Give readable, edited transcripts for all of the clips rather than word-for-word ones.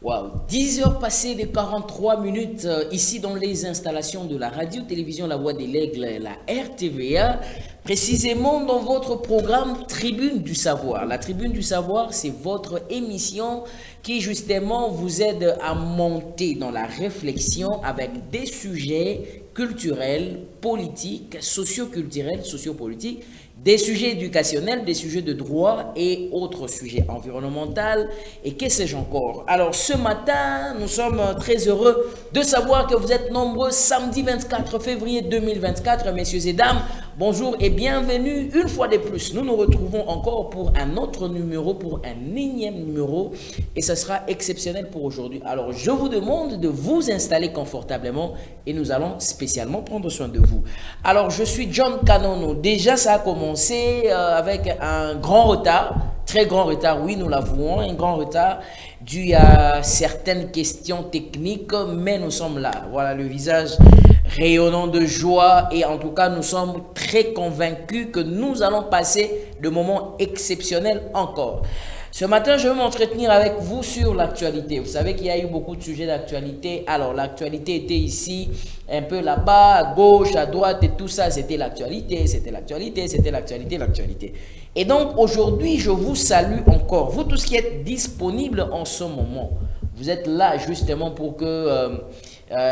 Wow, 10 heures passées de 43 minutes ici dans les installations de la radio-télévision La Voix de l'Aigle, la RTVA, précisément dans votre programme Tribune du Savoir. La Tribune du Savoir, c'est votre émission qui justement vous aide à monter dans la réflexion avec des sujets culturels, politiques, socio-culturels, sociopolitiques, des sujets éducationnels, des sujets de droit et autres sujets environnementaux et que sais-je encore. Alors ce matin, nous sommes très heureux de savoir que vous êtes nombreux samedi 24 février 2024. Messieurs et dames, bonjour et bienvenue une fois de plus. Nous nous retrouvons encore pour un autre numéro, pour un énième numéro et ce sera exceptionnel pour aujourd'hui. Alors je vous demande de vous installer confortablement et nous allons spécialement prendre soin de vous. Alors je suis John Kanono. Déjà ça a commencé avec un grand retard, très grand retard, oui nous l'avouons, un grand retard dû à certaines questions techniques, mais nous sommes là. Voilà le visage rayonnant de joie et en tout cas nous sommes très convaincus que nous allons passer de moments exceptionnels encore. Ce matin, je vais m'entretenir avec vous sur l'actualité. Vous savez qu'il y a eu beaucoup de sujets d'actualité. Alors, l'actualité était ici, un peu là-bas, à gauche, à droite et tout ça. C'était l'actualité, c'était l'actualité, c'était l'actualité, l'actualité. Et donc, aujourd'hui, je vous salue encore. Vous tous qui êtes disponibles en ce moment. Vous êtes là justement pour que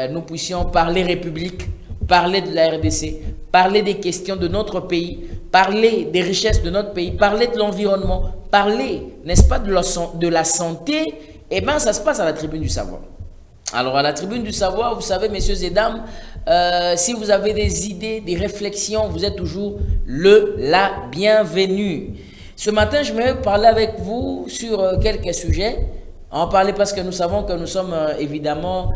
nous puissions parler République, parler de la RDC, parler des questions de notre pays, parler des richesses de notre pays, parler de l'environnement, parler, n'est-ce pas, de la santé. Eh bien, ça se passe à la Tribune du Savoir. Alors, à la Tribune du Savoir, vous savez, messieurs et dames, si vous avez des idées, des réflexions, vous êtes toujours la bienvenue. Ce matin, je vais parler avec vous sur quelques sujets. En parler parce que nous savons que nous sommes évidemment...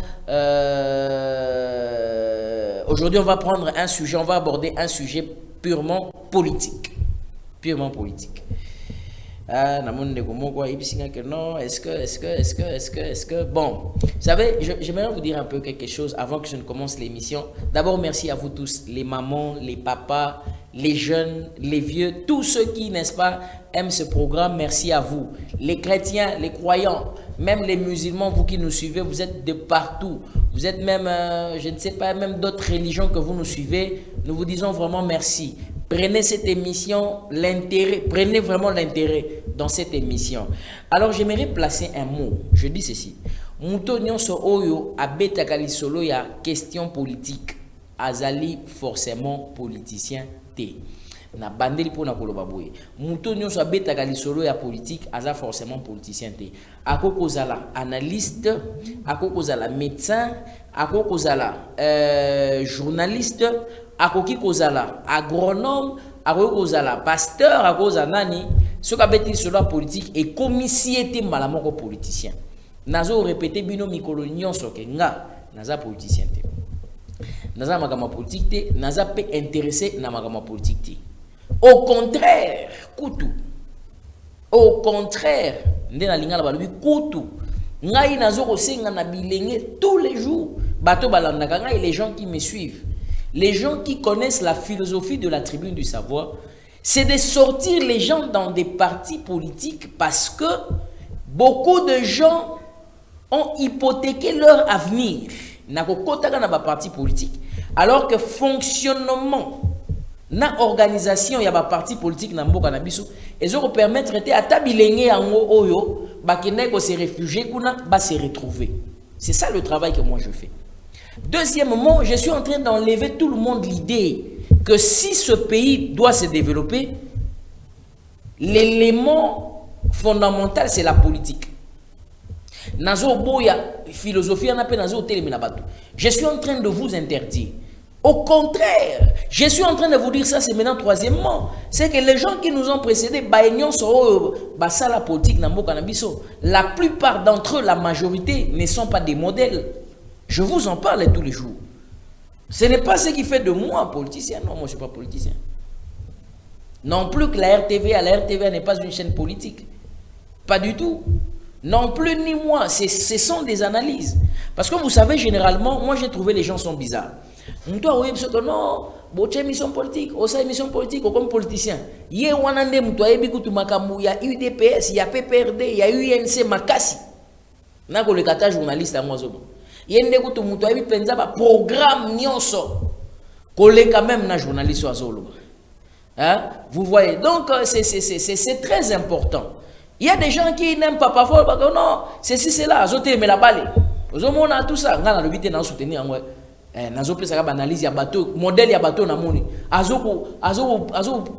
aujourd'hui, on va prendre un sujet, on va aborder un sujet purement politique. Purement politique. Est-ce que... Bon, vous savez, j'aimerais vous dire un peu quelque chose avant que je ne commence l'émission. D'abord, merci à vous tous, les mamans, les papas, les jeunes, les vieux, tous ceux qui, n'est-ce pas, aiment ce programme, merci à vous. Les chrétiens, les croyants, même les musulmans, vous qui nous suivez, vous êtes de partout. Vous êtes même, je ne sais pas, même d'autres religions que vous nous suivez. Nous vous disons vraiment merci. Prenez cette émission, l'intérêt, prenez vraiment l'intérêt dans cette émission. Alors, j'aimerais placer un mot. Je dis ceci. Muto nyonso oyo abetakali solo ya question politique. Azali forcément politicien te. Na bandeli pona koloba boye. Muto nyonso abetakali solo ya politique, aza forcément politicien te. Akoko zala analyste, akoko zala médecin, akoko zala journaliste, akoki kozala agronome, akoki kozala pasteur, akoki kozala nani, soki abeti solo politique et comme si était malamoko politicien. Nazo répéter bino mikolo nyonso ke nga naza politicien te. Naza magama politique te, naza pe intéressé na magama politique te. Au contraire, kutu. Au contraire, nde na lingala balobi kutu. Ngai nazo kosenga na bilenge tous les jours. Bato balandaka ngai les gens qui me suivent. Les gens qui connaissent la philosophie de la Tribune du Savoir, c'est de sortir les gens dans des partis politiques parce que beaucoup de gens ont hypothéqué leur avenir. Nakokotaka ba parti politique. Alors que fonctionnement, na organisation ya ba parti politique na mboka na biso, ezoko permettre te atabilenge yango oyo bakende ko se réfugier kuna ba se retrouver. C'est ça le travail que moi je fais. Deuxièmement, je suis en train d'enlever tout le monde l'idée que si ce pays doit se développer, l'élément fondamental, c'est la politique. Nazo boya philosophie en appel nazo teleminabato. Je suis en train de vous interdire. Au contraire, je suis en train de vous dire ça, c'est maintenant troisièmement. C'est que les gens qui nous ont précédés, la politique, la plupart d'entre eux, la majorité, ne sont pas des modèles. Je vous en parle tous les jours. Ce n'est pas ce qui fait de moi un politicien. Non, moi je ne suis pas politicien. Non plus que la RTVA n'est pas une chaîne politique. Pas du tout. Non plus ni moi. Ce sont des analyses. Parce que vous savez, généralement, moi j'ai trouvé les gens sont bizarres. Toi, oui, parce que non, boche mission politique, osa mission politique, comme politicien. Yé wanande mutwa ebi kutu makamu, il y a UDPS, il y a PPRD, il y a UNC Makasi. Na ko le kata journaliste moi zo. Yende ko to muto ayi penza ba programme nyonso. Ko le quand même na journaliste azolo. Hein? Vous voyez. Donc c'est très important. Il y a des gens qui n'aiment pas parfois parce que non, ceci c'est là, azote mais la balle. On a tout ça, on a l'obité dans soutenir moi. Nazo pesa ka analyse ya bateau, modèle ya bateau na moni. Azo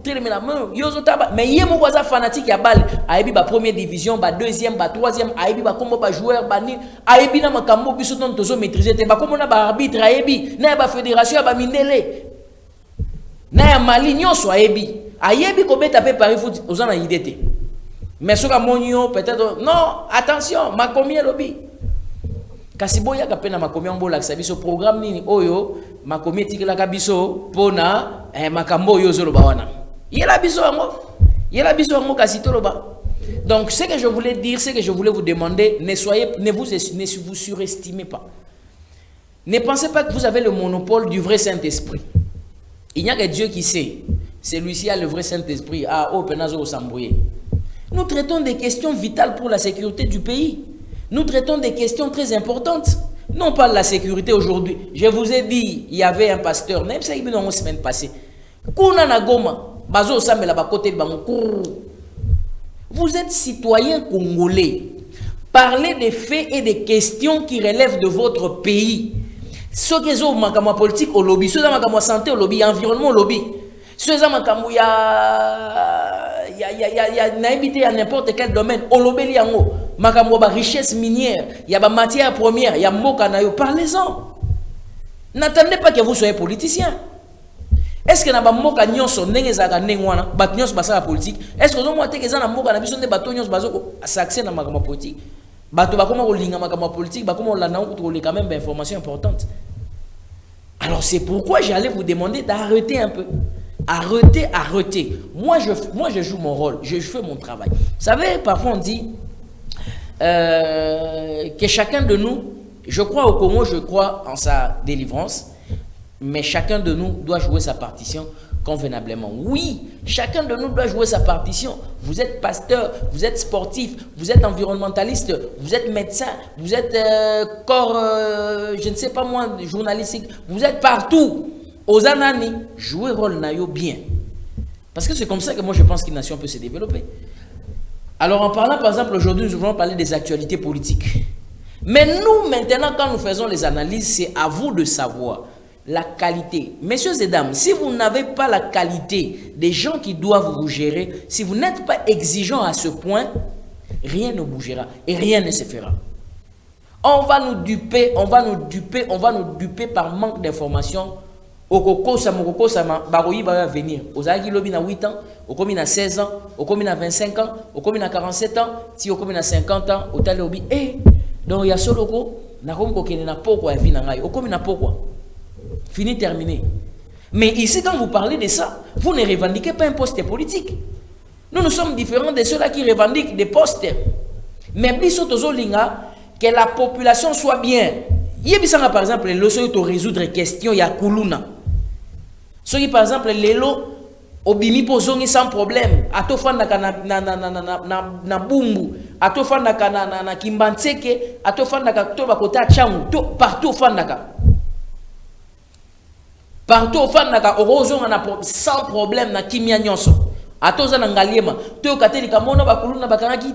télémer la main, yozo taba mais yemo kwaza fanatique ya balle. Aibi ba première division, ba deuxième, ba troisième, aibi ba kombo ba joueur ba ni, aibi na makambo biso ton tozo maîtriser te ba kombo na ba arbitre aibi, na ba fédération ba mindele. Na ya Mali nyonso aibi. Aibi ko beta pe Paris foot ozana idée. Mais ce que peut-être non, attention, ma combien lobby. Kasiboya kapena ma combien mbola sabiso programme nini oyo ma combien tikela kabiso pona makambo yo zolo bawana. Yela biso ngo kasito loba. Donc ce que je voulais dire, ce que je voulais vous demander, ne vous surestimez pas. Ne pensez pas que vous avez le monopole du vrai Saint-Esprit. Il n'y a que Dieu qui sait. Celui-ci a le vrai Saint-Esprit. Ah, oh, penazo sambouye. Nous traitons des questions vitales pour la sécurité du pays. Nous traitons des questions très importantes. Non pas la sécurité aujourd'hui. Je vous ai dit, il y avait un pasteur, même ça, il y a une semaine passée. Vous êtes citoyen congolais. Parlez des faits et des questions qui relèvent de votre pays. Ce qui est au politique au lobby, ce qui est au santé au lobby, environnement au lobby. Ce qui est au il y a naïbité à n'importe quel domaine. Olobeli yango, makambo ba richesse minière, il y a ba matière première, il y a moka na yo, parlez-en. N'attendez pas que vous soyez politicien. Est-ce que na ba moka nyonso ndenge zaka ndengwana, ba nyonso basala politique? Est-ce que vous avez na moka na biso nde bato nyonso bazoko s'accès na makambo politique? Bato ba koma ko linga makambo politique, ba koma la na ko les quand même d'informations importantes. Alors c'est pourquoi j'allais vous demander d'arrêter un peu. Arrêtez. Moi, je joue mon rôle. Je fais mon travail. Vous savez, parfois on dit que chacun de nous, je crois au Congo, je crois en sa délivrance, mais chacun de nous doit jouer sa partition convenablement. Oui, chacun de nous doit jouer sa partition. Vous êtes pasteur, vous êtes sportif, vous êtes environnementaliste, vous êtes médecin, vous êtes corps, je ne sais pas moi, journalistique, vous êtes partout. Aux anani, jouer rôle nayo bien. Parce que c'est comme ça que moi je pense qu'une nation peut se développer. Alors en parlant par exemple aujourd'hui, nous allons parler des actualités politiques. Mais nous maintenant quand nous faisons les analyses, c'est à vous de savoir la qualité. Messieurs et dames, si vous n'avez pas la qualité des gens qui doivent vous gérer, si vous n'êtes pas exigeant à ce point, rien ne bougera et rien ne se fera. On va nous duper par manque d'informations. Okoko sama baroyi va venir. Ozaki lobi na 8 ans, okomi na 16 ans, okomi na 25 ans, okomi na 47 ans, si okomi na 50 ans, otale obi donc ya soloko na komko kene na poko ya vie na ngai, okomi na poko. Fini terminé. Mais ici quand vous parlez de ça, vous ne revendiquez pas un poste politique. Nous sommes différents de ceux-là qui revendiquent des postes. Mais biso tozo linga que la population soit bien. Yebisanga par exemple le so to résoudre question ya kuluna. Ce qui par exemple lelo obimi pozongi sans problème atofanda na bumbu atofanda na kimbantseke atofanda ka to bakota changu to partout fandaka orozonga na sans problème na kimia nyonso atoza na ngaliema to kateli kamona bakuluna bakangaki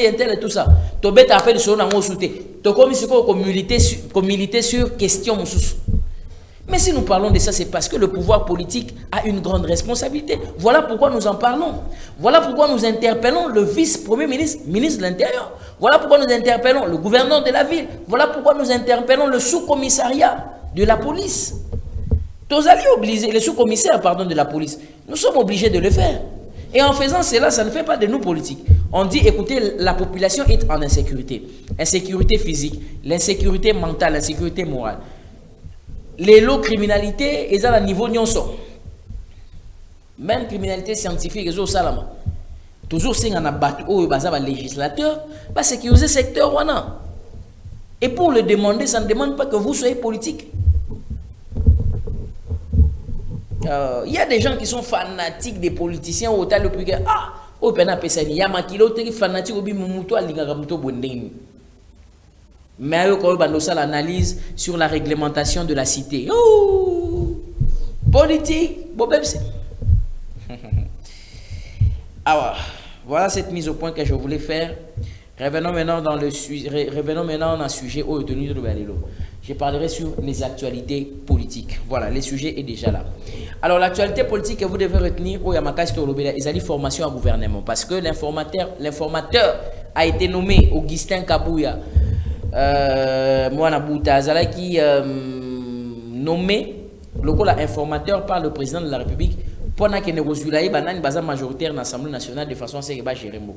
intel tout ça to beta appel sur na ngosute to komi siko ko militer sur question mususu. Mais si nous parlons de ça, c'est parce que le pouvoir politique a une grande responsabilité. Voilà pourquoi nous en parlons. Voilà pourquoi nous interpellons le vice-premier ministre, ministre de l'Intérieur. Voilà pourquoi nous interpellons le gouverneur de la ville. Voilà pourquoi nous interpellons le sous-commissariat de la police. Le sous-commissaire, de la police. Nous sommes obligés de le faire. Et en faisant cela, ça ne fait pas de nous politiques. On dit, écoutez, la population est en insécurité. Insécurité physique, l'insécurité mentale, l'insécurité morale. Les lots criminalité, ils ont un niveau nyonso. Même criminalité scientifique, ils ont salama. Toujours c'est un abattu au législateur, parce que vous êtes secteur wana. Et pour le demander, ça ne demande pas que vous soyez politique. Il y a des gens qui sont fanatiques des politiciens au tal plus que au pena pesani ya makilo te fanatique obi mumuto alinga kamuto bondeni. Mais quand on a l'analyse sur la réglementation de la cité. Oh, politique, bon même c'est. Alors, voilà cette mise au point que je voulais faire. Revenons maintenant dans le sujet au tenu de Balelo. Je parlerai sur les actualités politiques. Voilà, le sujet est déjà là. Alors, l'actualité politique que vous devez retenir au Yamakasi Tolobela, ils ont formation à gouvernement. Parce que l'informateur a été nommé Augustin Kabouya. Mwana Bouta Azala qui nommé le informateur par le président de la République pendant que Negozulaï Banani Baza majoritaire dans l'Assemblée nationale de façon à ce que Jérémo.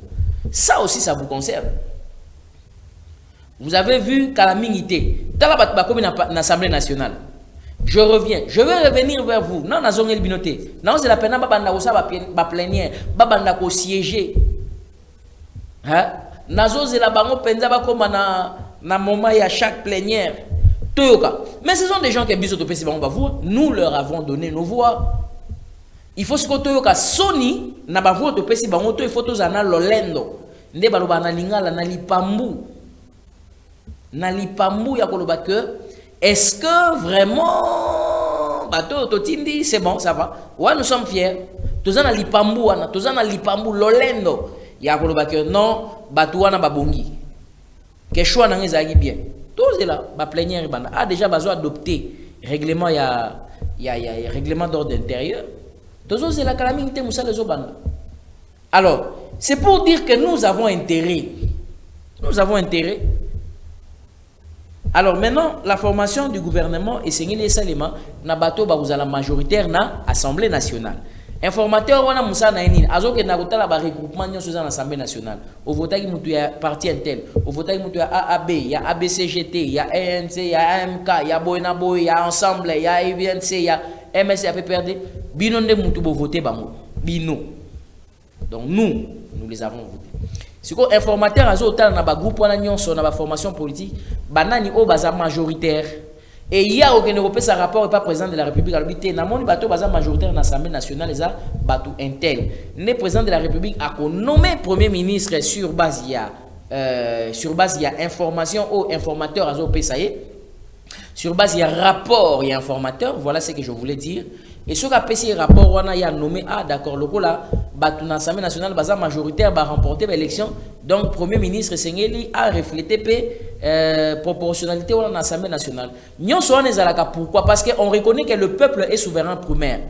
Ça aussi, ça vous concerne. Vous avez vu Kalamingité, dans l'Assemblée nationale. Je reviens, je vais revenir vers vous. Non, na zone binoté. Non, c'est la peine babanda ko sa ba plénière, babanda ko siéger. Hein? Nazo c'est la bango penza ba comme na moment il y a chaque plénière. Toyoka. Mais ce sont des gens qui ont besoin de passer par voix. Nous leur avons donné nos voix. Il faut que Toyoka Sony na ba voix de passer par il faut tous ana lolendo. Nde baloba na lingala na lipambu. Na lipambu ya koloba que est-ce que vraiment bateau totindi c'est bon ça va. Ouais, nous sommes fiers. Tozana lipambu ana, tozana lipambu lolendo. Ya koloba que non, bateau wana babongi. Que choix n'a rien bien. Tous là, ba plénière banda a déjà besoin d'adopter règlement règlement d'ordre intérieur. Tous c'est la calamité moussa les banda. Alors, c'est pour dire que nous avons intérêt. Nous avons intérêt. Alors maintenant, la formation du gouvernement est signée les éléments na bateau ba la majoritaire na Assemblée nationale. Informateur wana musa na nini azoke na kotala ba regroupement nyo dans l'Assemblée nationale. Au vote qui mutu ya parti intel, au vote qui mutu ya AAB, ya ABCGT, ya ANC, ya AMK, ya Boyna Boy, ya Ensemble, ya IVNC, ya MSC PPRD, bino nde mutu bo voter bango. Bino. Donc nous les avons votés. Si ko informateur azotala na ba groupe wana nyonso na ba formation politique, banani o baza majoritaire. Et il y a aucun européen sa rapport pas président de la République à l'habité. Namoni bateau baza majoritaire dans l'Assemblée nationale les a bateau intel. Le président de la République a nommé premier ministre sur base il y a information au informateur azo pesaye. Sur base il y a rapport et informateur, voilà ce que je voulais dire. Et sur la PC rapport on a nommé d'accord le là bateau dans l'Assemblée nationale baza majoritaire va remporter l'élection. Donc premier ministre Sengeli a reflété proportionnalité dans l'Assemblée nationale. Pourquoi? Parce qu'on reconnaît que le peuple est souverain primaire.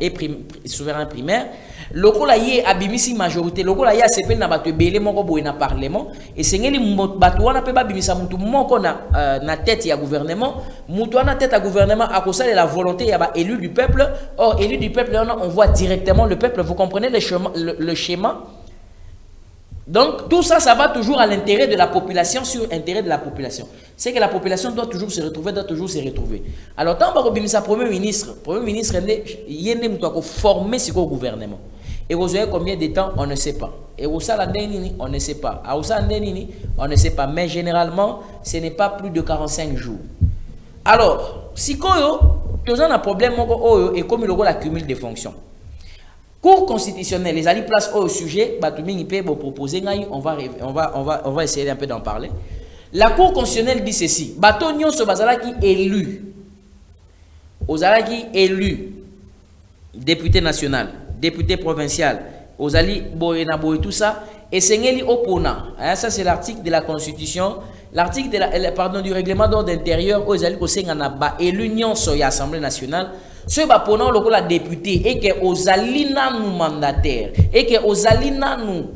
Souverain primaire. Le cola y est abimisi majorité. Le cola y a CP na batu belé moko boy na parlement. Et Sengeli batu wana pe ba bimisa mutu moko na tête ya gouvernement. Mutu na tête à gouvernement à cause de la volonté ya ba élu du peuple. Or élu du peuple on voit directement le peuple. Vous comprenez le schéma? Donc tout ça, ça va toujours à l'intérêt de la population sur l'intérêt de la population. C'est que la population doit toujours se retrouver, Alors tant que sa premier ministre, il y a former ce gouvernement. Et vous avez combien de temps, on ne sait pas. Et vous savez, on ne sait pas. On ne sait pas. Mais généralement, ce n'est pas plus de 45 jours. Alors, si vous avez un problème, et comme il y a l'accumul des fonctions. Cour constitutionnelle, les alliés place au sujet, on va essayer un peu d'en parler. La Cour constitutionnelle dit ceci, bateau nyon so bazalaki élu, ozalaki élu, député national, député provincial, ozali boyena boy tout ça, et sengeli opona. Ça c'est l'article de la Constitution, l'article du règlement d'ordre intérieur, ozali ko sengana ba élu nyon so ya Assemblée nationale. Ce baponant le la député et que aux alina nous mandataires et que aux alina nous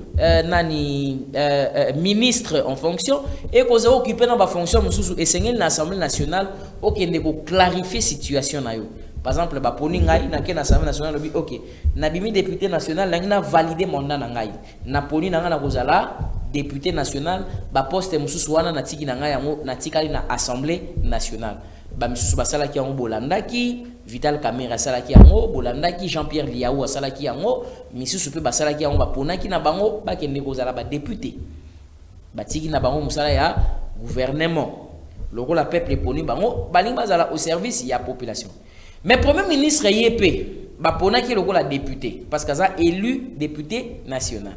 ministre en fonction et qu'on a occupé dans la fonction et c'est l'Assemblée nationale qui ne clarifier situation na yo. Par exemple baponi ngai na ke l'Assemblée nationale OK na bimi député national na validé mandat na ngai na poni na na kozala député national ba poste mususu wana na tiki na ngai yango na tikali na Assemblée nationale ba misusu basala ki yango bolandaki Vital Kamera salaki yango bolandaki Jean-Pierre Liaou salaki yango misusu pe basalaki yango baponaki na bango bakende kozala ba député batiki na bango musala ya gouvernement loko la peuple poni bango balingi bazala au service ya population. Mais premier ministre yépé baponaki loko la député parce que ça élu député national.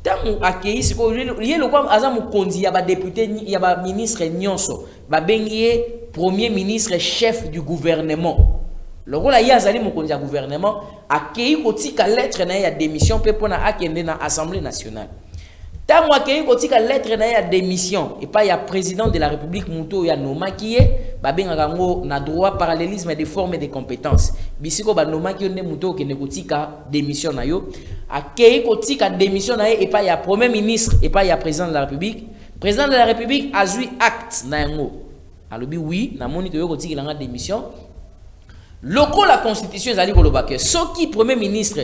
Tant accueilli ce que lié le quoi azam kondi ya ba député ya ba ministre nyonso ba bengié premier ministre chef du gouvernement le rôle ya azali mokonzi ya gouvernement accueilli kotika lettre na ya démission pe pona akende na assemblée nationale tant accueilli kotika lettre na ya démission et pas ya président de la république muto ya noma qui est ba benga ngo na droit parallélisme des formes et des compétences bisiko ba noma qui ne muto ke ne kotika démission na yo accueilli kotika démission na et pas ya premier ministre et pas ya président de la république a eu acte na ngo alobi oui na moni to yo kotika la démission loko la constitution ezali koloba ke soki premier ministre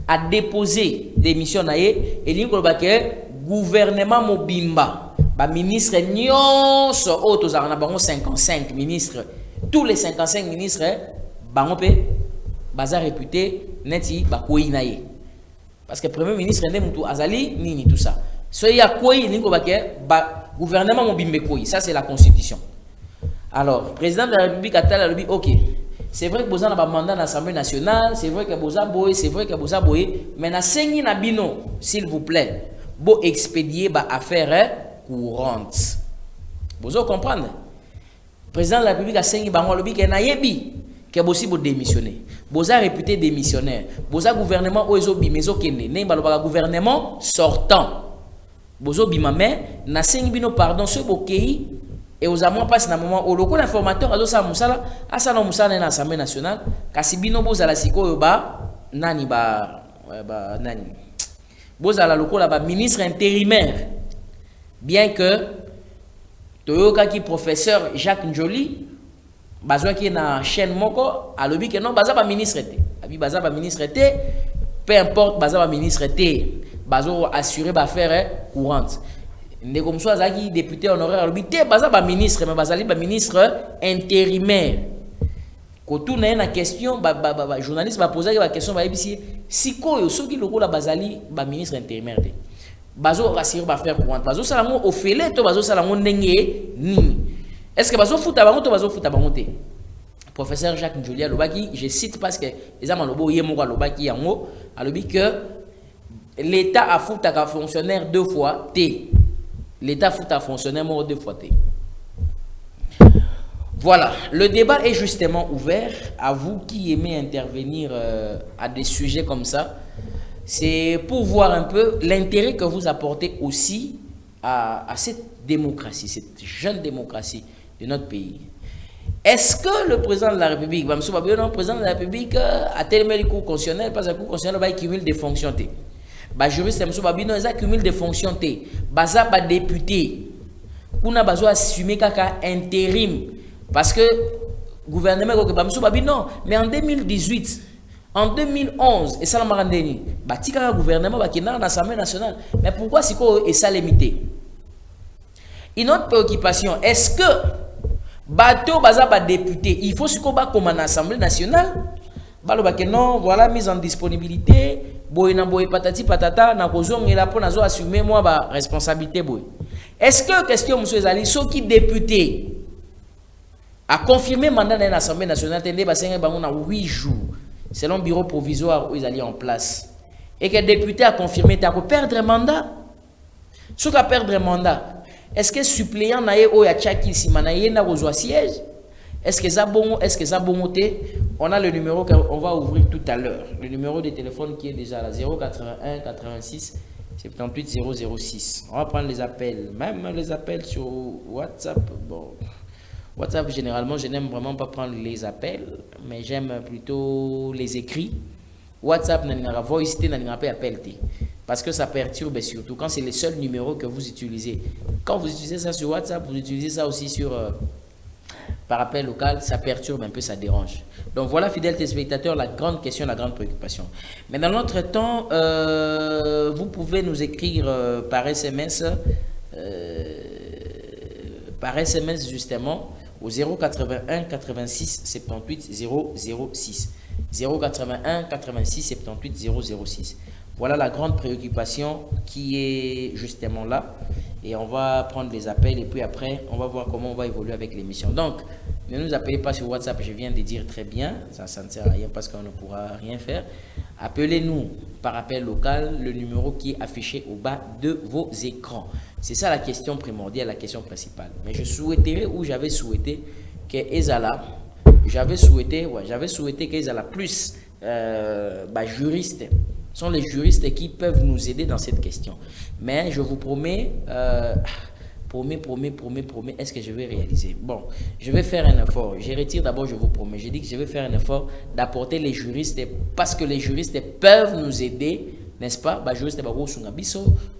a déposé démission na et li koloba ke gouvernement mobimba ba ministre nyonso auto za na bango 55 ministres tous les 55 ministres bango pe baza réputé neti ba koinaye parce que premier ministre ndé mutu azali nini tout ça so ya koi ni ko ba gouvernement mobimbe koi ça c'est la constitution alors président de la république atala lobi OK c'est vrai que boza na ba mandat na l'Assemblée nationale c'est vrai que boza boy c'est vrai que boza boy mais na sengi na bino s'il vous plaît bo expédier ba affaire courante. Vous comprenez? Président de la République a sengi bango lobi ke na yebi ke bosi bo démissionner. Boza réputé démissionnaire. Boza gouvernement ozo bimezo kende. Ne baloba gouvernement sortant. Bozo bimame na sengi bino pardon ce bokei et aux amants passe na moment au local informateur azo sa musala asa na musala na Assemblée nationale kasi bino boza la siko ba nani ba nani boza la local ba ministre intérimaire. Bien que Toyoka qui professeur Jacques Njoli bazwa qui na chaîne moko alobi que non baza ba ministre té abi baza ba ministre té peu importe baza ba ministre té bazo assurer ba affaire courante ndé comme ça azaki député honoraire alobi té baza ba ministre mais bazali ba ministre intérimaire ko tout na question ba journaliste ba poser ba question ba ebisi sikoyo soki lokola bazali ba ministre intérimaire té bazo rassurer ba faire courante bazo salango ofele to bazo salango ndenge nini est-ce que bazo futa bango to bazo futa bango te professeur Jacques Njoli alobaki je cite parce que ezama lobo yemoko alobaki yango alobi que l'état a futa ka fonctionnaire deux fois t l'état futa fonctionnaire moko deux fois t. Voilà, le débat est justement ouvert à vous qui aimez intervenir à des sujets comme ça. C'est pour voir un peu l'intérêt que vous apportez aussi à cette démocratie, cette jeune démocratie de notre pays. Est-ce que le président de la République, le président de la République a tellement le cours constitutionnel, parce que le cours constitutionnel va cumuler des fonctions. Le juriste il cumule des fonctions. Le député, il a besoin d'assumer kaka intérim. Parce que le gouvernement, non, mais en 2018, en 2011, et ça l'a rendu, le gouvernement qui est dans l'Assemblée nationale. Mais pourquoi c'est quoi ça limité? Une autre préoccupation, est-ce que bateau bazaba député, il faut ce qu'on va comme en Assemblée nationale? Non, voilà mise en disponibilité, boy patati patata, na kozong et là pour nazo assumer moi ba responsabilité boy. Est-ce que question monsieur Zali, ceux qui député a confirmé mandat dans l'Assemblée nationale, tendez basenga bango na 8 jours. Selon le bureau provisoire où ils allaient en place. Et que le député a confirmé qu'il a perdre mandat. Ce qui a perdre mandat, est-ce que suppléant naé ou ya tchaki si manaye na reçoit siège? Est-ce que ça bon, on a le numéro qu'on va ouvrir tout à l'heure. Le numéro de téléphone qui est déjà là 081 86 78 006. On va prendre les appels, même les appels sur WhatsApp. Bon. WhatsApp, généralement, je n'aime vraiment pas prendre les appels, mais j'aime plutôt les écrits. WhatsApp, n'a voice, n'a pas appel. Parce que ça perturbe surtout quand c'est le seul numéro que vous utilisez. Quand vous utilisez ça sur WhatsApp, vous utilisez ça aussi sur par appel local, ça perturbe un peu, ça dérange. Donc voilà, fidèles téléspectateurs, la grande question, la grande préoccupation. Mais dans notre temps, vous pouvez nous écrire par SMS justement au 081 86 78 006. 081 86 78 006. Voilà la grande préoccupation qui est justement là. Et on va prendre les appels et puis après, on va voir comment on va évoluer avec l'émission. Donc, ne nous appelez pas sur WhatsApp, je viens de dire très bien. Ça ne sert à rien parce qu'on ne pourra rien faire. Appelez-nous par appel local, le numéro qui est affiché au bas de vos écrans. C'est ça la question primordiale, la question principale. Mais je souhaiterais, ou j'avais souhaité, que Ezala, j'avais souhaité qu'Ezala plus juristes. Ce sont les juristes qui peuvent nous aider dans cette question. Mais je vous promets, promets, est-ce que je vais réaliser? Bon, je vais faire un effort. Je retire d'abord, je vous promets. J'ai dit que je vais faire un effort d'apporter les juristes parce que les juristes peuvent nous aider, n'est-ce pas?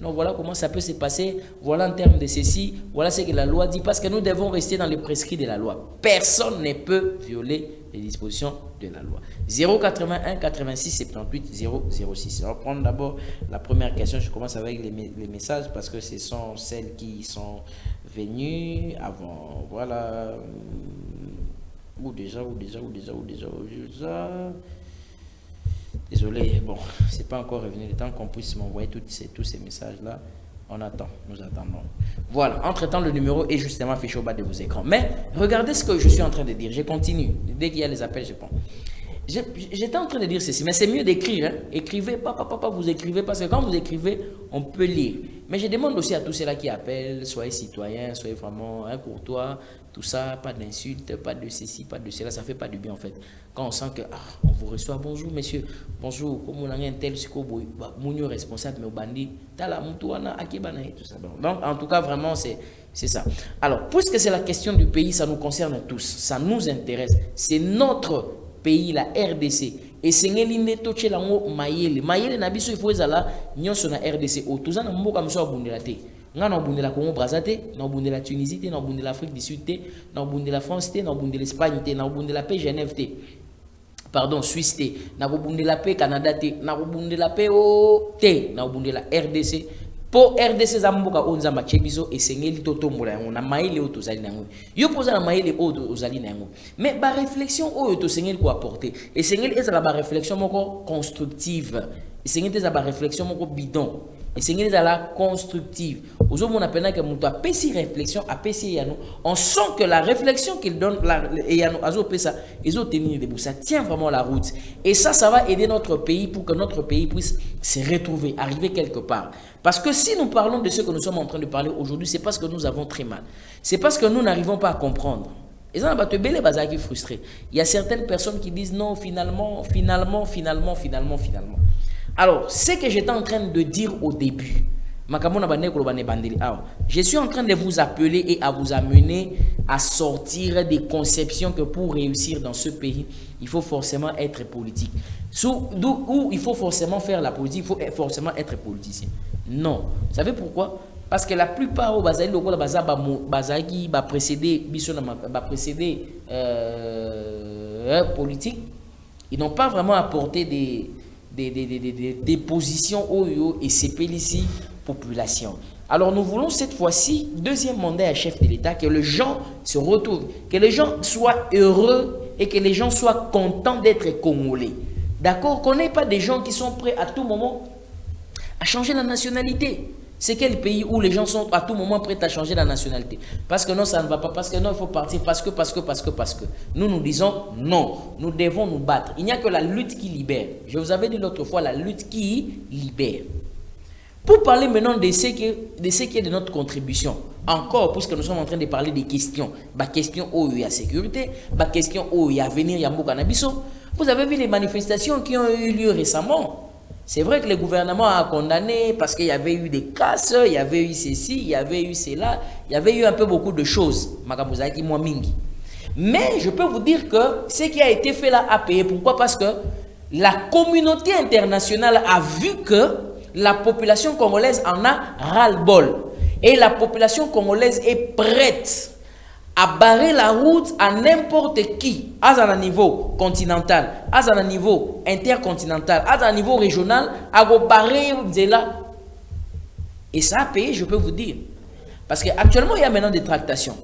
Donc voilà comment ça peut se passer. Voilà en termes de ceci. Voilà ce que la loi dit. Parce que nous devons rester dans les prescrits de la loi. Personne ne peut violer les dispositions de la loi. 081 86 78 006. On va prendre d'abord la première question. Je commence avec les messages parce que ce sont celles qui sont venues avant. Voilà. Ou déjà. Désolé, bon, c'est pas encore revenu. Le temps qu'on puisse m'envoyer tous ces messages-là, on attend, nous attendons. Voilà, entre-temps, le numéro est justement affiché au bas de vos écrans. Mais regardez ce que je suis en train de dire. Je continue. Dès qu'il y a les appels, je prends. J'étais en train de dire ceci, mais c'est mieux d'écrire. Hein. Écrivez, papa, vous écrivez, parce que quand vous écrivez, on peut lire. Mais je demande aussi à tous ceux-là qui appellent, soyez citoyens, soyez vraiment courtois, tout ça, pas d'insultes, pas de ceci, pas de cela, ça fait pas du bien en fait. Quand on sent que, on vous reçoit, bonjour monsieur, bonjour, comme on a un tel, mon responsable, mais au bandit, tala, moutouna, akibana et tout ça. Donc, en tout cas, vraiment, c'est ça. Alors, puisque c'est la question du pays, ça nous concerne tous, ça nous intéresse, c'est notre pays, la RDC. Et c'est ngeli toche la ngo mayele na biso ifo ezala nyonso na RDC o tuza na mboka mso abundela te nga na abundela Congo Brazza te na abundela Tunisie te na abundela Afrique du Sud te na abundela France te na abundela Espagne te na abundela pe Genève te pardon Suisse te na abundela pe Canada te na abundela pe o te na abundela RDC po RDC za mboka onza machebiso esengeli totombola yango na maile o tozali nango yo poza na maile o tozali nango mais ba réflexion o to sengeli ko apporter esengeli ezala ba réflexion moko constructive esengeli ezala ba réflexion moko bidon esengeli ezala constructive ozomona pena que muto apesi réflexion apesi yano on sent que la réflexion qu'il donne yano azo pesa ezo tenir debout ça tient vraiment la route et ça va aider notre pays pour que notre pays puisse se retrouver arriver quelque part. Parce que si nous parlons de ce que nous sommes en train de parler aujourd'hui, c'est parce que nous avons très mal. C'est parce que nous n'arrivons pas à comprendre. Et ça, qui frustré. Il y a certaines personnes qui disent non, finalement. Alors, ce que j'étais en train de dire au début, je suis en train de vous appeler et à vous amener à sortir des conceptions que pour réussir dans ce pays, il faut forcément être politique. Où il faut forcément faire la politique, il faut forcément être politicien. Non. Vous savez pourquoi? Parce que la plupart au Bazali, le précédé politique, ils n'ont pas vraiment apporté des positions OYO et CPLC population. Alors nous voulons cette fois-ci, deuxième mandat à chef de l'État, que les gens se retrouvent, que les gens soient heureux et que les gens soient contents d'être Congolais. D'accord? Qu'on n'ait pas des gens qui sont prêts à tout moment à changer la nationalité. C'est quel pays où les gens sont à tout moment prêts à changer la nationalité? Parce que non, ça ne va pas, parce que non, il faut partir, parce que. Nous disons non, nous devons nous battre. Il n'y a que la lutte qui libère. Je vous avais dit l'autre fois, la lutte qui libère. Pour parler maintenant de ce qui est de notre contribution, encore, puisque nous sommes en train de parler des questions, question où il y a sécurité, question où il y a venir, il y a Mbokanabiso. Vous avez vu les manifestations qui ont eu lieu récemment. C'est vrai que le gouvernement a condamné parce qu'il y avait eu des casses, il y avait eu ceci, il y avait eu cela, il y avait eu un peu beaucoup de choses. Mais je peux vous dire que ce qui a été fait là a payé. Pourquoi? Parce que la communauté internationale a vu que la population congolaise en a ras-le-bol. Et la population congolaise est prête à barrer la route à n'importe qui, à un niveau continental, à un niveau intercontinental, à un niveau régional, à barrer là. Et ça a payé, je peux vous dire. Parce qu'actuellement, il y a maintenant des tractations.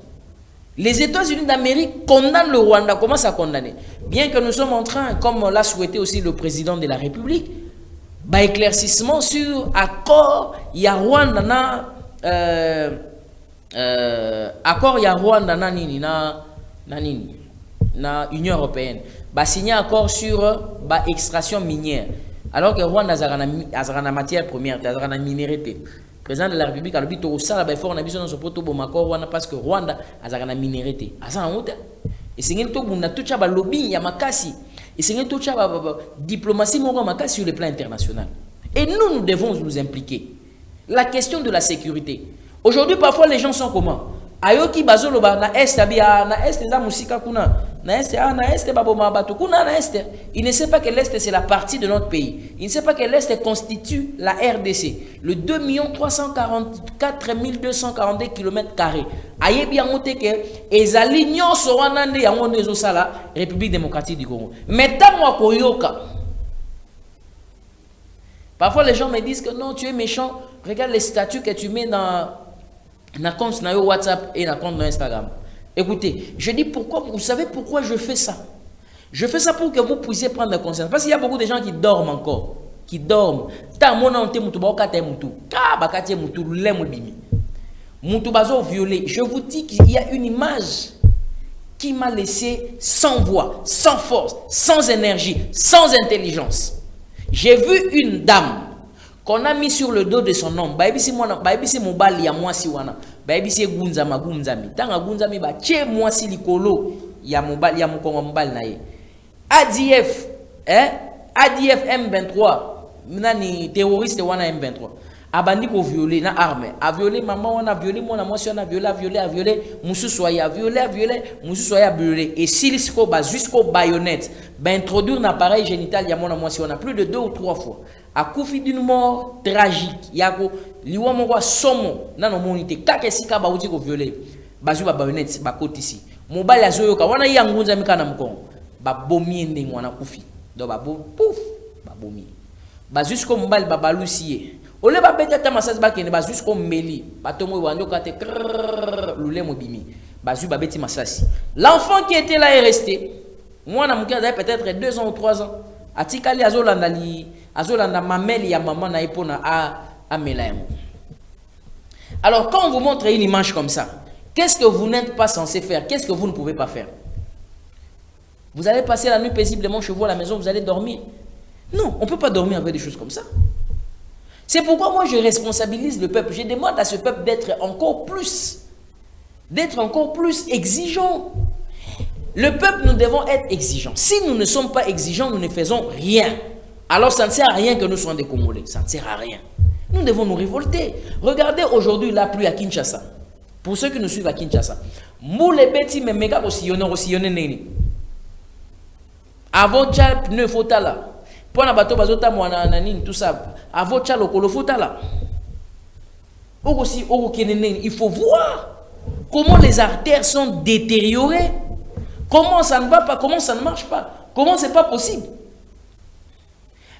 Les États-Unis d'Amérique condamnent le Rwanda, commencent à condamner. Bien que nous sommes en train, comme l'a souhaité aussi le président de la République, éclaircissement sur accord, il y a Rwanda, accord ya Rwanda na Union européenne signé accord sur extraction minière Alors que Rwanda a une matière première, a une minéralité. Le président de la République a dit que ça va fort, on a besoin de ce proto Rwanda parce que Rwanda a une minéralité. Et c'est un tout ça lobby ya makasi. Et c'est un tout ça diplomatie makasi sur le plan international. Et nous devons nous impliquer. La question de la sécurité. Aujourd'hui, parfois les gens sont comment? Ayoki bazolo ba na est abia na est za musika kuna na est babo mabatu kuna na est. Il ne sait pas que l'est c'est la partie de notre pays. Il ne sait pas que l'est constitue la RDC, le 2 344 242 km². Aye bien monté que ezali nyonso wana nde yango nezo sala République démocratique du Congo. Mais tango koyoka. Parfois les gens me disent que non, tu es méchant. Regarde les statuts que tu mets dans compte WhatsApp et dans compte Instagram. Écoutez, je dis pourquoi, vous savez pourquoi je fais ça? Je fais ça pour que vous puissiez prendre conscience. Parce qu'il y a beaucoup de gens qui dorment encore. Qui dorment. Je vous dis qu'il y a une image qui m'a laissé sans voix, sans force, sans énergie, sans intelligence. J'ai vu une dame qu'on a mis sur le dos de son homme. Baibisi mobali ya mwasi wana. Baibisi gunzama gunzami. Tanga gunzami ba che mwasi likolo ya mobali ya mukongo mobali na ye. ADF, ADF M23. Nani terroriste wana M23. Abandi ko violer na arme. A violer maman wana, violer mwana mwasi wana, violer mususu ya violer mususu ya violer. Et silisco ba jusqu'au baïonnette. Ba introduire un appareil génital ya mwana mwasi wana plus de 2 ou 3 fois. A koufi d'une mort tragique. Yako liwa moko somo nano monité kaka esika ba uti ko violer. Bazu ba baïonnette ba côté ici. Mobali azoyoka wana ya ngunza mikana mkongo. Ba bomie ndenge wana kufi. Do ba pouf ba bomie. Ba jusqu'au mobali ba balusier. Ole ba beta ta masas ba kene ba jusqu'au mbeli. Ba tomo wando kate lule mobimi. Ba zu ba beti masasi. L'enfant qui était là est resté. Moi na mukia avait peut-être 2 ans ou 3 ans. Atikali azolanda mameli ya maman na epona a melaemo. Alors quand on vous montre une image comme ça, qu'est-ce que vous n'êtes pas censé faire? Qu'est-ce que vous ne pouvez pas faire? Vous allez passer la nuit paisiblement chez vous à la maison, vous allez dormir. Non, on ne peut pas dormir avec des choses comme ça. C'est pourquoi moi je responsabilise le peuple. Je demande à ce peuple d'être encore plus exigeant. Le peuple, nous devons être exigeants. Si nous ne sommes pas exigeants, nous ne faisons rien. Alors ça ne sert à rien que nous soyons des Congolais. Ça ne sert à rien. Nous devons nous révolter. Regardez aujourd'hui la pluie à Kinshasa. Pour ceux qui nous suivent à Kinshasa. Moule beti me mega osillonner neni. Avant tchal pneu fotala. Pour na bateau bazota mwana nani tout ça. Avant tchal lokolo fotala. Il faut voir comment les artères sont détériorées. Comment ça ne va pas, comment ça ne marche pas, comment c'est pas possible.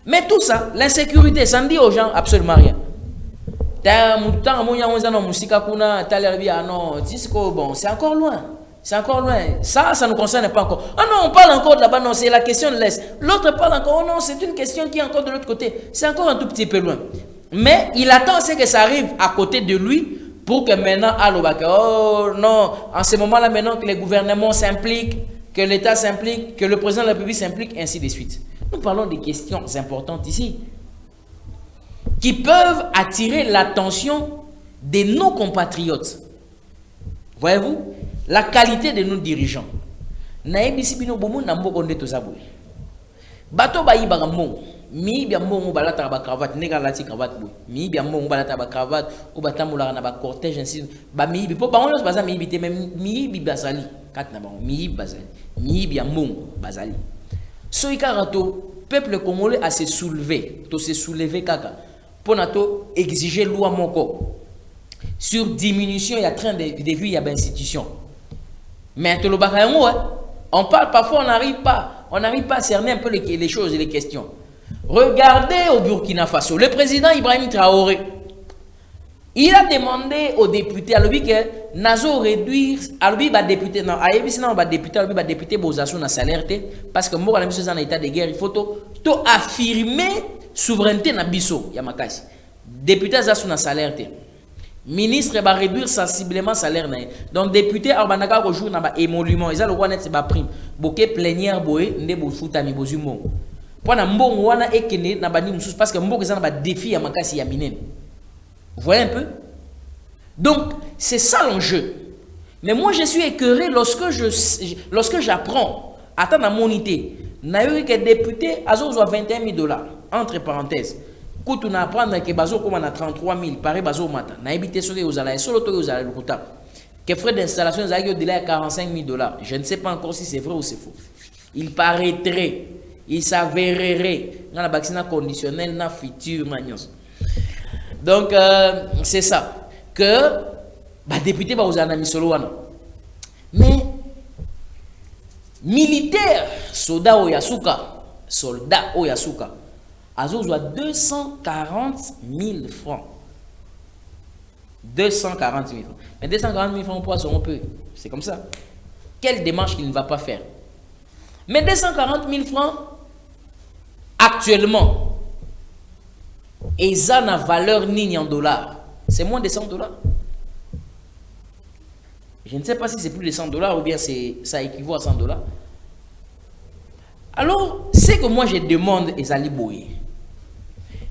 Mais tout ça, l'insécurité, ça ne dit aux gens absolument rien. Bon, c'est encore loin. C'est encore loin. Ça ne nous concerne pas encore. Ah non, on parle encore de là-bas, non, c'est la question de l'Est. L'autre parle encore, oh non, c'est une question qui est encore de l'autre côté. C'est encore un tout petit peu loin. Mais il attend que ça arrive à côté de lui pour que maintenant, oh non, en ce moment-là, maintenant que les gouvernements s'impliquent, que l'État s'implique, que le président de la République s'implique, ainsi de suite. Nous parlons des questions importantes ici, qui peuvent attirer l'attention de nos compatriotes. Voyez-vous, la qualité de nos dirigeants. Bato ba yiba ngambongo mi bia mbongo balata ba cravate nega lati cravate boy mi bia mbongo balata ba cravate ou batamula na ba cortège ainsi ba mi bi po ba on baza mi bi te même mi bi bazali kat na ba mi bazali mi bia mbongo bazali so ikarato peuple congolais a se soulever kaka pour nato exiger loi moko sur diminution et train de vue ya ba institution mais to lo ba on parle parfois on n'arrive pas à cerner un peu les choses et les questions. Regardez au Burkina Faso, le président Ibrahim Traoré, il a demandé aux députés, à lui que Nazo réduire, à lui va député, non, à lui va député Bozassou na salaire parce que moi, en état de guerre, il faut tout affirmer souveraineté na biso, Yamakasi. Député Zassou na salaire ministre va réduire sensiblement salaire. Donc député Arbanaka rejoue na ba émolument, ils ont le droit net ba prime. Boké plénière boé ndé bo futami bozumo. Pour na mbongo wana ekene na bani mususu parce que mbongo ça na ba défi ya makasi ya minene. Vous voyez un peu? Donc, c'est ça l'enjeu. Mais moi, je suis écœuré lorsque j'apprends, attends la monité, n'a eu que député à 21 000 $, entre parenthèses. Quand on apprend que bazo comme on a 33 000, pareil bazo mata, n'a habité sur les osala, solo to osala le kota. Que frais d'installation ils ont délai à 45 000 $. Je ne sais pas encore si c'est vrai ou c'est faux. Il paraîtrait, il s'avérerait dans la vaccine conditionnelle, dans la future magnos. Donc, c'est ça. Que, bah, député, bah, vous en avez mis solo. Mais, militaire, soldat au Yasuka, Azo doit 240 000 francs. 240 000 francs. Mais 240 000 francs, on peut. C'est comme ça. Quelle démarche qu'il ne va pas faire? Mais 240 000 francs, actuellement, et ça n'a valeur ni en dollars. C'est moins de 100 $. Je ne sais pas si c'est plus de 100 $ ou bien ça équivaut à 100 $. Alors, c'est que moi je demande Ezali Boye.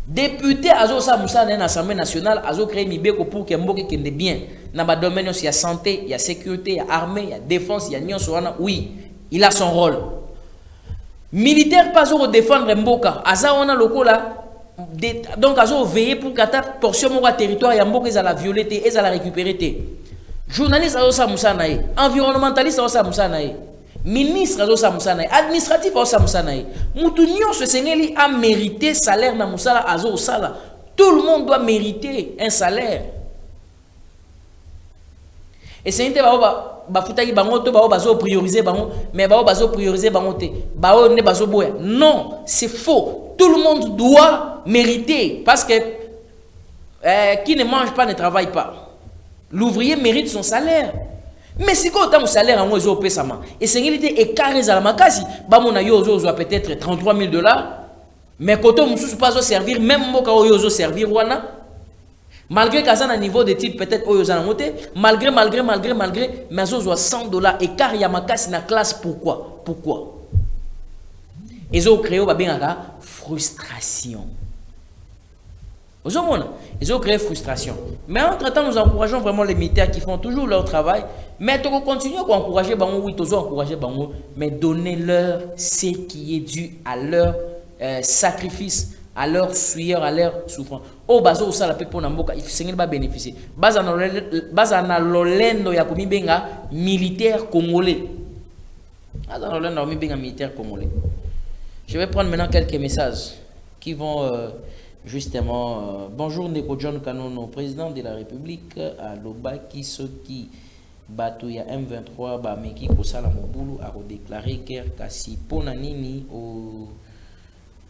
Député Azo Samoussa dans l'Assemblée nationale, Azo créé Mibeko pour que Mboke kende bien. Dans le domaine, il y a santé, il y a sécurité, il y a armée, il y a défense, il y a Nyon Sorana. Oui, il a son rôle. Militaire pas au défendre Mboka. Aza on a loko là. Donc, Azo veiller pour que ta portion de territoire, Yambo, ils la violer, ils la récupérer. Journaliste, Azo Samoussanaï. Environnementaliste, Azo Samoussanaï. Ministre, Azo Samoussanaï. Administratif, Azo Samoussanaï. Moutounion, ce Sénégal a mérité salaire dans Moussala, Azo Sala. Tout le monde doit mériter un salaire. Et c'est une prioriser, mais prioriser, non, c'est faux. Tout le monde doit mériter parce que qui ne mange pas ne travaille pas. L'ouvrier mérite son salaire. Mais si quand on a un salaire en moins et c'est une idée carré à la makasi, peut-être 33 000 $, mais quand on ne pas servir, même quand on servir, malgré qu'à un niveau de titre peut-être malgré, mais on a 100 $ et car il y a makasi dans la classe. Pourquoi? Ils ont créé une frustration. Ils ont créé frustration. Mais entre-temps, nous encourageons vraiment les militaires qui font toujours leur travail. Mais on continue à encourager, mais donnez-leur ce qui est dû à leur sacrifice, à leur sueur, à leur souffrance. Oh, bazo ça la pepe pour n'amboka, il faut pas bénéficier. Bazana lolendo ya komi benga militaire congolais. Bazana lolendo ya benga militaire congolais. Je vais prendre maintenant quelques messages qui vont justement. Bonjour Neko John Kanono, président de la République, à Lobaki Soki Batouya M23, Bameki Kosala Mobulu a redéclaré guerre kasi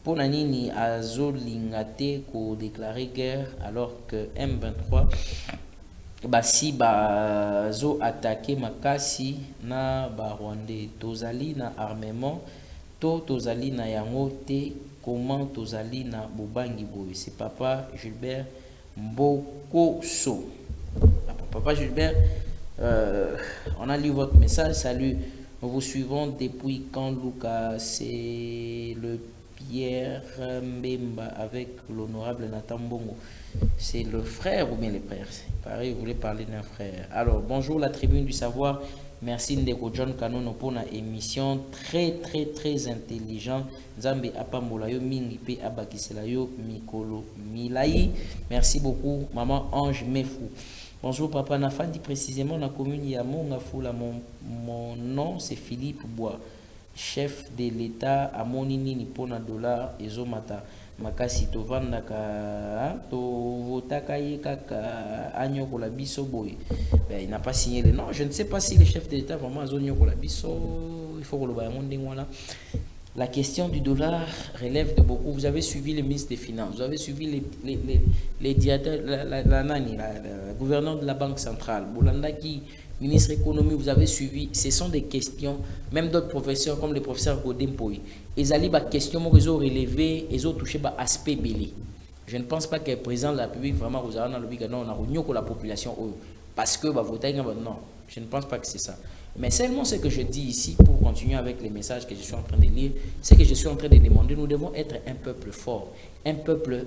Ponanini Azolingate ko déclaré guerre alors que M23 basi bazo attaqué makasi na Rwandais tozali na armement tozali na yango te. Comment tozali na bobangi boy? C'est Papa Gilbert Mbokoso. Papa Gilbert, on a lu votre message. Salut, nous vous suivons depuis quand Lucas, c'est le Pierre Mbemba avec l'honorable Nathan Bongo. C'est le frère ou bien les frères? Pareil, vous voulez parler d'un frère. Alors, bonjour la tribune du savoir. Merci Ndeko John Kanono pour la émission très intelligent. Zambe apamolayo mingi pe abakiselayo mikolo milai. Merci beaucoup maman Ange Mefou. Bonjour papa Nafandi précisément la commune Yamonga Foula. Mon nom c'est Philippe Bois, chef de l'État à Monini Nipona dollar ezomata makasi tovanda ka to votaka yekaka anyo kola biso boy. Il n'a pas signé le nom. Je ne sais pas si le chef de l'État vraiment zonyo kola biso. Il faut que le baillon voilà. La question du dollar relève de beaucoup. Vous avez suivi le ministre des Finances, vous avez suivi les directeurs, la gouverneur de la Banque centrale, Boulanda qui ministre de l'économie, vous avez suivi. Ce sont des questions, même d'autres professeurs comme le professeur Godin Poy. Ils allaient des questions qu'ils ont relevées, ils ont touché l'aspect belé. Je ne pense pas que le président de la République vraiment vous a dit non, on a la population parce que voter non, je ne pense pas que c'est ça. Mais seulement ce que je dis ici, pour continuer avec les messages que je suis en train de lire, c'est que je suis en train de demander, nous devons être un peuple fort, un peuple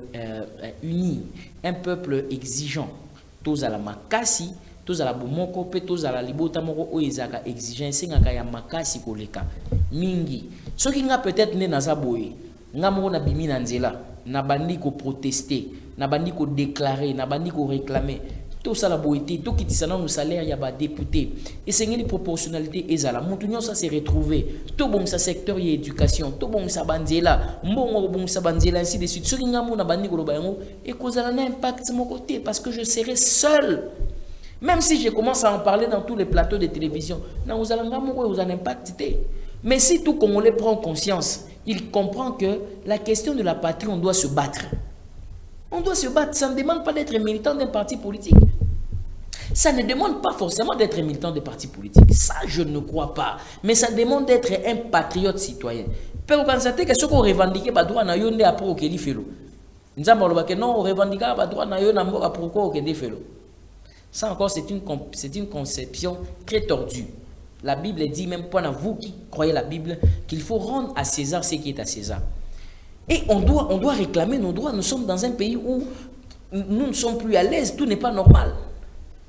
uni, un peuple exigeant. Tous à la makasi, tous à la bomoko, tous à la libota moko oizaka exigeant, c'est nga ya makasi koleka. Mingi. Ce qui nga peut-être né naza boye, nga moko na bimi na nzela, na bandi ko protester, na bandi ko déclarer, na bandi ko réclamer. Tout ça la beauté, tout qui dit nous salaire y a ba député et c'est une proportionnalité ezala montunyo ça s'est retrouvé tout bon ça secteur y éducation tout bon ça bandiela bon ça bandiela ainsi de suite ce qui ngamu na bandi ko lobayango et causera un impact mon côté parce que je serai seul même si je commence à en parler dans tous les plateaux de télévision na vous allez ngamu ko vous en impacté mais si tout Congolais prend conscience il comprend que la question de la patrie on doit se battre. On doit se battre. Ça ne demande pas d'être militant d'un parti politique. Ça ne demande pas forcément d'être militant d'un parti politique. Ça, je ne crois pas. Mais ça demande d'être un patriote citoyen. Peut vous constater que ce qu'on revendique, c'est droit na yonde après au keli felo. Nous avons dit non, on revendique pas droit na yonde après au keli felo. Ça encore, c'est une conception très tordue. La Bible dit même pour vous qui croyez la Bible qu'il faut rendre à César ce qui est à César. Et on doit réclamer nos droits. Nous sommes dans un pays où nous ne sommes plus à l'aise. Tout n'est pas normal.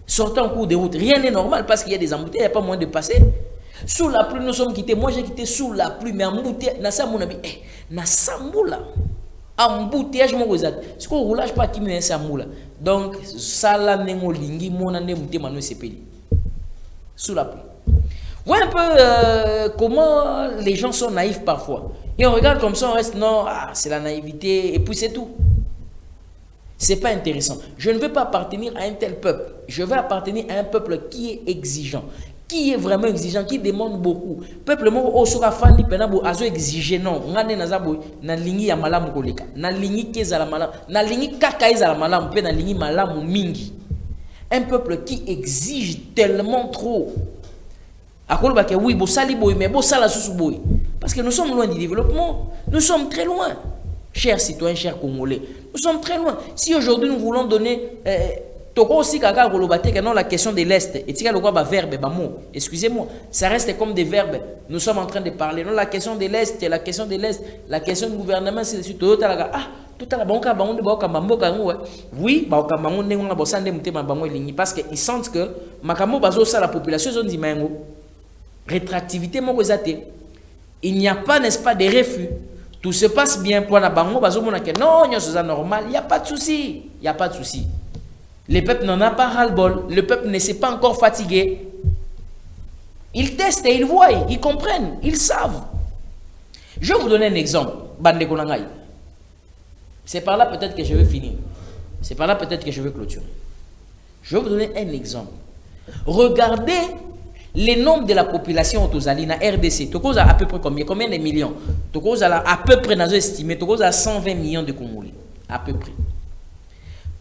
Sortant en cours de route, rien n'est normal parce qu'il y a des embouteillages, il n'y a pas moyen de passer. Sous la pluie, nous sommes quittés. Moi, j'ai quitté sous la pluie, mais embouteillage, embouteillage, c'est qu'on roulage pas qui me samoula. Donc, ça là, n'engolingi, mon année, mouté, manou, c'est payé. Sous la pluie. Voilà un peu comment les gens sont naïfs parfois. Et on regarde comme ça, on reste, non, c'est la naïveté, et puis c'est tout. C'est pas intéressant. Je ne veux pas appartenir à un tel peuple. Je veux appartenir à un peuple qui est exigeant, qui est vraiment exigeant, qui demande beaucoup. Peuple mo o soka fani pena bo azo exiger non. Ngane na zabo na lingi ya malamu koleka. Na lingi kezala malamu, na lingi kaka ezala malamu pe na lingi malamu mingi. Un peuple qui exige tellement trop. Akoloba ke oui, bo sali boy mais bo sala susu boy. Parce que nous sommes loin du développement. Nous sommes très loin. Chers citoyens, chers Congolais, nous sommes très loin. Si aujourd'hui nous voulons donner toko aussi kaka kolobate que non la question de l'Est et tika lokwa ba verbe ba mot. Excusez-moi, ça reste comme des verbes. Nous sommes en train de parler non la question de l'Est, la question de l'Est, la question du gouvernement c'est dessus tout à tout à la banque bango ba okamba oui ba okamba bango ndenga ba sande mutema bango elingi parce que ils sentent que makambo bazo ça la population zone di mango rétractivité moko ezate. Il n'y a pas, n'est-ce pas, de refus. Tout se passe bien pour la banque. Non, c'est normal. Il n'y a pas de souci. Il n'y a pas de souci. Le peuple n'en a pas ras-le-bol. Le peuple ne s'est pas encore fatigué. Ils testent et ils voient. Ils comprennent. Ils savent. Je vais vous donner un exemple. Bande Konangaï. C'est par là peut-être que je vais finir. C'est par là peut-être que je vais clôturer. Je vais vous donner un exemple. Regardez les nombres de la population au Tozali na RDC, Tokoza à peu près combien de millions? Tokoza à peu près dans estimé, Tokoza 120 millions de Congolais, à peu près.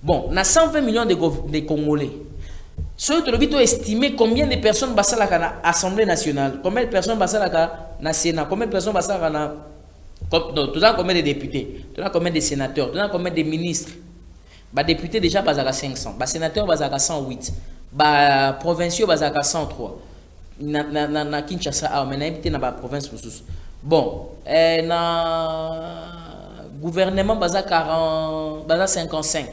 Bon, na 120 millions de Congolais. Ceux qui ont estimé combien de personnes passent à l'Assemblée nationale, combien de personnes passent à la Sénat, combien de personnes passent à la... Combien de députés, combien de sénateurs, combien de ministres. Les députés déjà passent à 500, les sénateurs passent à 108, les provinciaux passent à 103. Na Kinshasa mais na habité na ba province mosusu bon na gouvernement baza 40 baza 55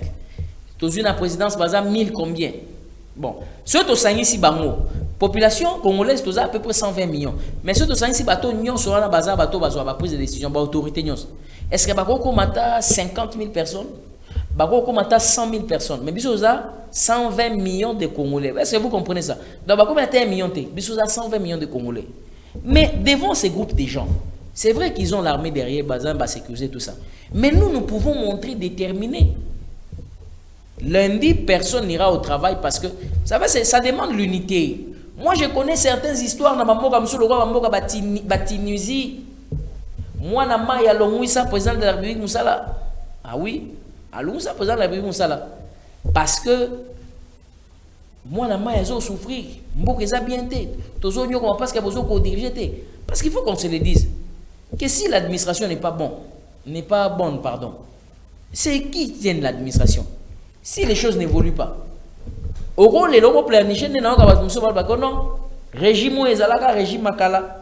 tozu na présidence baza 1000 combien bon ceux to sangi si bango population congolaise toza à peu près 120 millions mais ceux to sangi si bato nyonso wana baza bato bazwa ba prise de décision ba autorité nyonso est-ce que bako komata 50 000 personnes bako komata 100 000 personnes mais biso za 120 millions de Congolais. Est-ce que vous comprenez ça? Donc, combien de millions de Congolais? 120 millions de Congolais. Mais devant ces groupes de gens, c'est vrai qu'ils ont l'armée derrière, Bazin, va sécuriser tout ça. Mais nous pouvons montrer déterminés. Lundi, personne n'ira au travail parce que ça demande l'unité. Moi, je connais certaines histoires dans Mamoka, M. le roi Mamoka Batinusi. Moi, Nama Yalongouissa, président de la République Moussala. Ah oui, Alongouissa, président de la République Moussala. Parce que moi, je suis souffrir. Je suis bien. Parce qu'il faut qu'on se le dise. Que si l'administration n'est pas bonne, pardon, c'est qui tient l'administration? Si les choses n'évoluent pas. Au rôle, les logos planifiés, non, Régime ezalaka régime makala.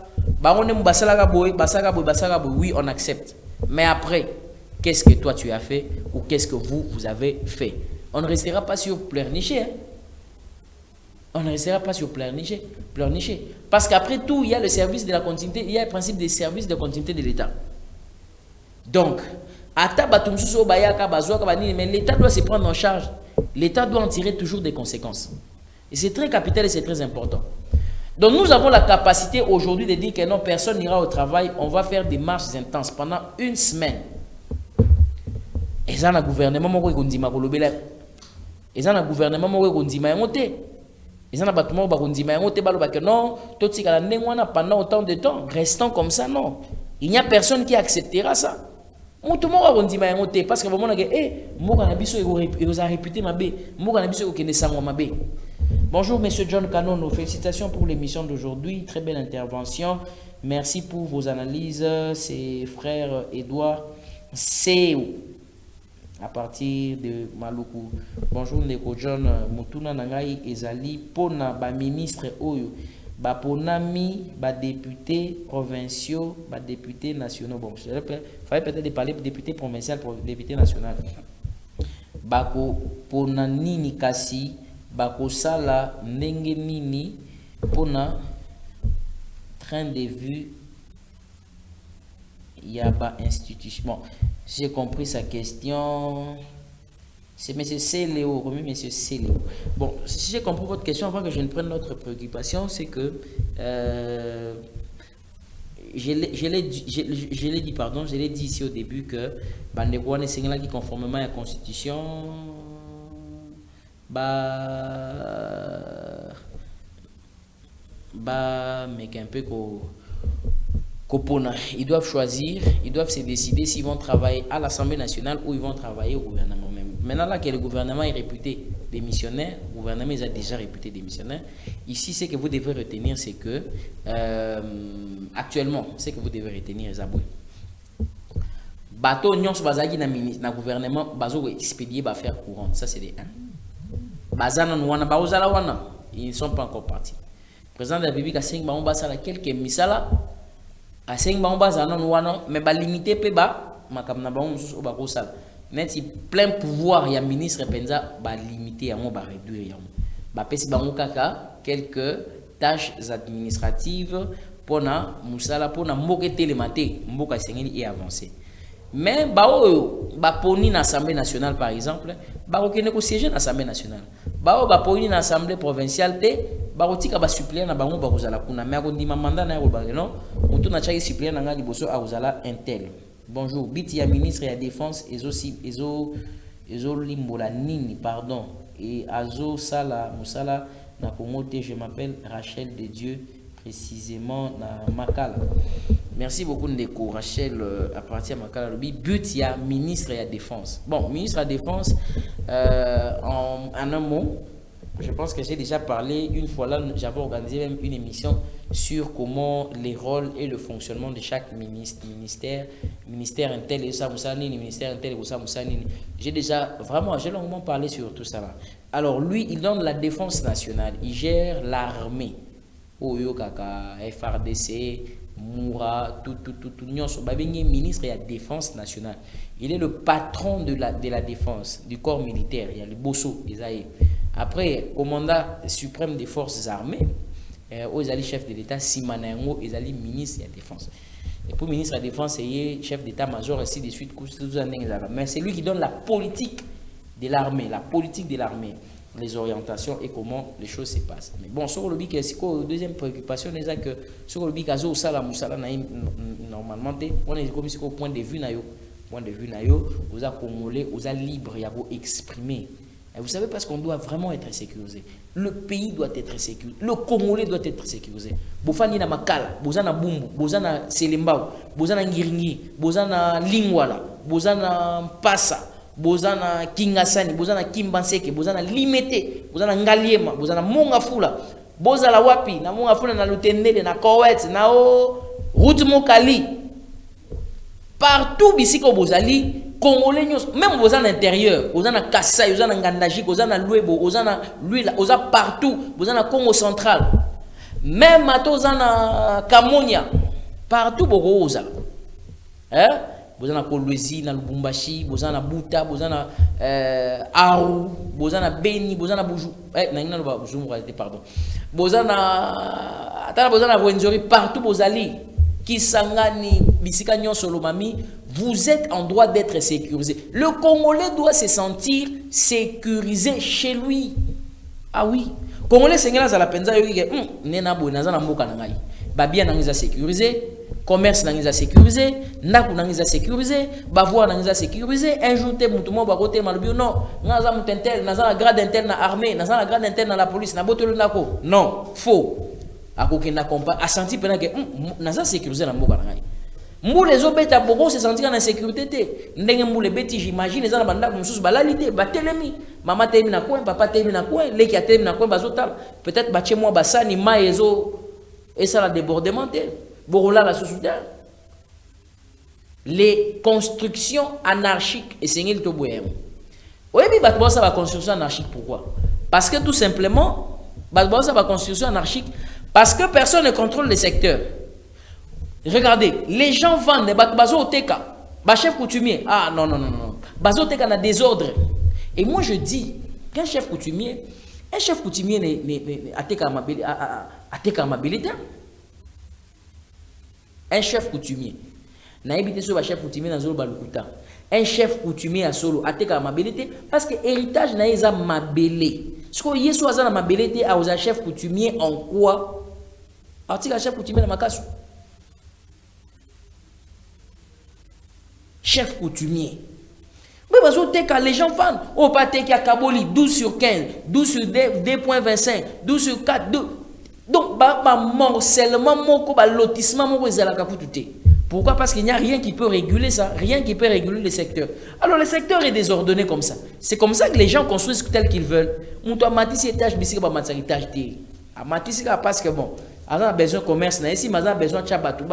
Oui, on accepte. Mais après, qu'est-ce que toi tu as fait ou qu'est-ce que vous avez fait? On ne restera pas sur pleurnicher. Hein? On ne restera pas sur pleurnicher. Parce qu'après tout, il y a le service de la continuité, il y a le principe des services de continuité de l'État. Donc, mais l'État doit se prendre en charge. L'État doit en tirer toujours des conséquences. Et c'est très capital et c'est très important. Donc nous avons la capacité aujourd'hui de dire que non, personne n'ira au travail, on va faire des marches intenses pendant une semaine. Et ça, le gouvernement, non, pendant autant de temps, restons comme ça, non. Il n'y a personne qui acceptera ça. Parce que bonjour, monsieur John Canon. Félicitations pour l'émission d'aujourd'hui. Très belle intervention. Merci pour vos analyses. C'est frère Edouard Seo à partir de Maluku. Bonjour, Neko John. Mutuna Nangai Ezali Pona, ba ministre Oyo. Ba ponami, ba députés provinciaux, ba députés nationaux. Bon, il fallait peut-être parler de député provincial pour député national. Bako ponanini kasi, bako sala ndenge nini pona train de vue yaba institution. Bon, j'ai compris sa question. C'est M. Céléo, comme M. Céléo. Bon, si j'ai compris votre question, avant que je ne prenne notre préoccupation, c'est que je l'ai dit ici au début que Bandekouane Sengla qui conformément à la Constitution, mais qu'un peu ils doivent choisir, ils doivent se décider s'ils vont travailler à l'Assemblée nationale ou ils vont travailler au gouvernement même. Maintenant là que le gouvernement est réputé démissionnaire, le gouvernement est déjà réputé démissionnaire, ici ce que vous devez retenir c'est que actuellement, ce que vous devez retenir c'est bateau nyons bazaki na gouvernement bazo expédier ba faire courante, ça c'est des 1. Bazana wana baozala wana, ils ne sont pas encore partis. Le président de la République a 5 ba sala quelques misala à 5 bazana wana mais ba limiter pe ba makamna ba mususu ba ko sala. Net si plein pouvoir ya ministre penza ba limiter yango ba réduire yango. Ba pesi bango kaka quelques tâches administratives pona musala pona mboke télématé mboka sengeli et avancer. Mais ba poni na Assemblée nationale par exemple, ba okene ko siéger na Assemblée nationale. Ba poni na Assemblée provinciale te, ba otika ba suppléant na bango ba kozala kuna mais ko ndima mandat na ko ba non, mutu na chaki suppléant na nga liboso a kozala intel. Bonjour, biti ya ministre ya défense ezo limbola nini pardon et azo sala musala na Congo te, je m'appelle Rachel de Dieu précisément na Makala. Merci beaucoup Ndeko Rachel à partir de Makala Lobby. But ya ministre ya défense. Bon, ministre ya défense en un mot, je pense que j'ai déjà parlé une fois là, j'avais organisé même une émission sur comment les rôles et le fonctionnement de chaque ministère intel et ça ministère intel et ça j'ai déjà vraiment j'ai longuement parlé sur tout ça là. Alors lui il donne la défense nationale, il gère l'armée. Oyo kaka FRDC Moura tout nyonso babengé ministre de la défense nationale. Il est le patron de la défense du corps militaire, il y a le Bosso Esaïe. Après commandant suprême des forces armées, ils allaient chef de l'État Simanango, ils allaient ministre de la défense. Et pour ministre de la défense, c'est chef d'état-major ainsi de suite. Mais c'est lui qui donne la politique de l'armée, les orientations et comment les choses se passent. Mais bon, sur le bic, deuxième préoccupation, c'est que sur le bic, normalement, on est comme au point de vue, vous êtes congolais, vous êtes libre, vous êtes exprimé. Et vous savez, parce qu'on doit vraiment être sécurisé. Le pays doit être sécurisé. Le Congolais doit être sécurisé. Bofani na Makala, bozana Bumbu, bozana Selembao, bozana Ngiringi, bozana Lingwala, bozana Passa, bozana Kingasani, bozana Kimbanseke, bozana Limete, bozana Ngaliema, bozana Mongafula, bozala wapi, na Mongafula na Lutendele, na Kowet, na Route Mokali. Partout bisiko bozali, Congolais, même aux intérieur, aux en Kassai, aux en Ngandajik, aux en Luebo, aux en Luila, aux partout, aux en Congo central. Même à Tozana Kamonia, partout beaucoup aux hein? Vous avez Kolwezi, na Lubumbashi, vous avez Buta, vous avez Aru, vous avez Beni, vous avez Boujou, pardon. Vous avez Wenzori, partout vous allez. Kisangani, Bisikagnon, Solomami, vous êtes en droit d'être sécurisé. Le Congolais doit se sentir sécurisé chez lui. Ah oui. Congolais, c'est la penza, nena bo nazana mboka nangai. Babia nangiza sécurisé, commerce nangiza sécurisé, ndaku nangiza sécurisé, bavoire nangiza sécurisé. Un jour te mutumo ba côté malbio non, naza mutentel, naza la grade interne na armée, naza la grade interne na la police, na botelo nako. Non, faux. Akoki na compa a senti pendant que naza sécurisé na mboka nangai. Mboule les obeta boko se sentir en sécurité te. Ndenge mboule beti j'imagine les banda mususu balalite batelemi. Maman temi na coin, papa temi na coin, leki a temi na coin bazotal. Peut-être bache moi basani maezo et ça la débordement te. Borola la sous-souterre. Les constructions anarchiques et c'est ngel to boyem. Oui, mais batbo ça va construction anarchique pourquoi? Parce que tout simplement batbo ça va construction anarchique parce que personne ne contrôle les secteurs. Regardez, les gens vendent des bazo teka, chef coutumier. Ah non non non non. Bazo teka na désordre. Et moi je dis qu'un chef coutumier n'est ateka amabilité. Un chef coutumier n'a évité sur chef coutumier dans zolo balukuta. Un chef coutumier à solo ateka amabilité parce que héritage n'a pas mabélé. Ce que yeso azana mabélé à aux chef coutumier en quoi? Article chef coutumier na makasu. Chef coutumier. Mais les gens vendent. Au pâté qui a Kaboli, 12 sur 15, 12 sur 2.25, 12 sur 4, 2. Donc, morcellement, lotissement, pourquoi? Parce qu'il n'y a rien qui peut réguler ça, rien qui peut réguler le secteur. Alors, le secteur est désordonné comme ça. C'est comme ça que les gens construisent tel qu'ils veulent. Moutoua matisse étage, bisika ba matisse étage. Matisse parce que bon. On a besoin de commerce, ici, on a besoin de chabatu,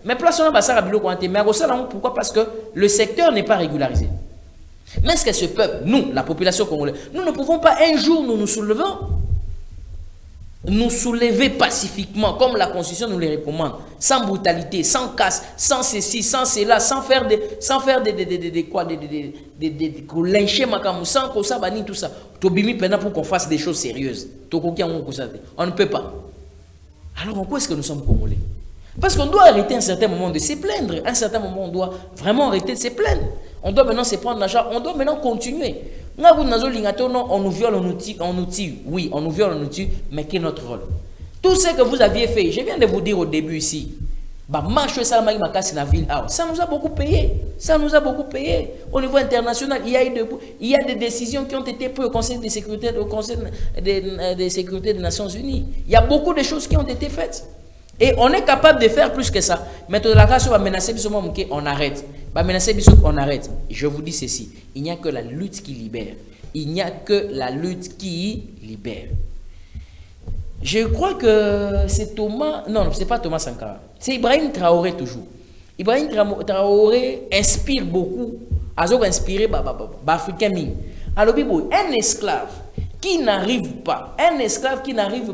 mais place on a besoin de mais pourquoi? Parce que le secteur n'est pas régularisé. Mais est-ce que ce peuple, nous, la population congolaise, nous ne pouvons pas un jour nous soulever pacifiquement, comme la Constitution nous le recommande, sans brutalité, sans casse, sans ceci, sans cela, sans faire des lyncher makamu, sans que ça bani tout ça. Tobimi pendant pour qu'on fasse des choses sérieuses. On ne peut pas. Alors en quoi est-ce que nous sommes congolais? Parce qu'on doit arrêter un certain moment de se plaindre. À un certain moment, on doit vraiment arrêter de se plaindre. On doit maintenant se prendre l'argent. On doit maintenant continuer. On nous viole, on nous tue. Oui, on nous viole, on nous tue. Mais quel est notre rôle? Tout ce que vous aviez fait, je viens de vous dire au début ici, ça nous a beaucoup payé. Ça nous a beaucoup payé. Au niveau international, il y a des décisions qui ont été prises au Conseil de sécurité, au Conseil de sécurité des Nations Unies. Il y a beaucoup de choses qui ont été faites. Et on est capable de faire plus que ça. Mais la race va menacer, on arrête. On arrête. Je vous dis ceci. Il n'y a que la lutte qui libère. Il n'y a que la lutte qui libère. Je crois que c'est Thomas... Non, ce n'est pas Thomas Sankara. C'est Ibrahim Traoré toujours. Ibrahim Traoré inspire beaucoup. Azog inspiré Africain. Alors, un esclave qui n'arrive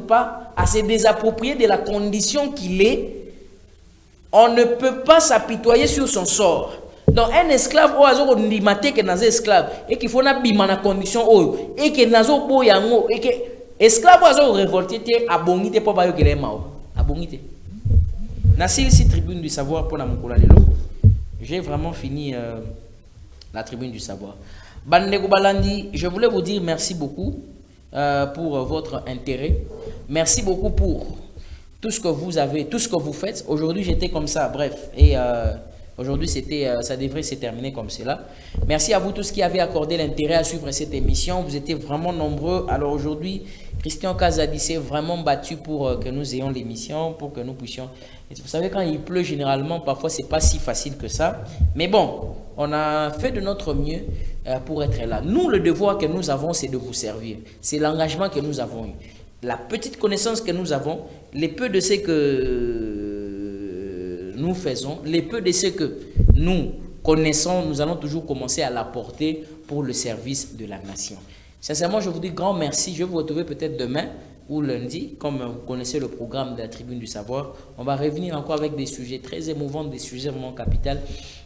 pas à se désapproprier de la condition qu'il est, on ne peut pas s'apitoyer sur son sort. Donc, un esclave, esclave, et qu'il faut une condition, et qu'il et que esclave oiseau révolté abongité pour bayo kele mao abongité na si tribune du savoir pour la mukola lelo. J'ai vraiment fini la tribune du savoir. Bandeko Balandi, je voulais vous dire merci beaucoup pour votre intérêt. Merci beaucoup pour tout ce que vous avez, tout ce que vous faites. Aujourd'hui, j'étais comme ça, bref, et aujourd'hui, ça devrait se terminer comme cela. Merci à vous tous qui avez accordé l'intérêt à suivre cette émission. Vous étiez vraiment nombreux. Alors aujourd'hui, Christian Kazadi s'est vraiment battu pour que nous ayons l'émission, pour que nous puissions... Vous savez, quand il pleut, généralement, parfois, c'est pas si facile que ça. Mais bon, on a fait de notre mieux pour être là. Nous, le devoir que nous avons, c'est de vous servir. C'est l'engagement que nous avons eu. La petite connaissance que nous avons, les peu de ce que nous faisons, les peu de ce que nous connaissons, nous allons toujours commencer à l'apporter pour le service de la nation. Sincèrement, je vous dis grand merci. Je vais vous retrouver peut-être demain ou lundi, comme vous connaissez le programme de la Tribune du Savoir, on va revenir encore avec des sujets très émouvants, des sujets vraiment capitaux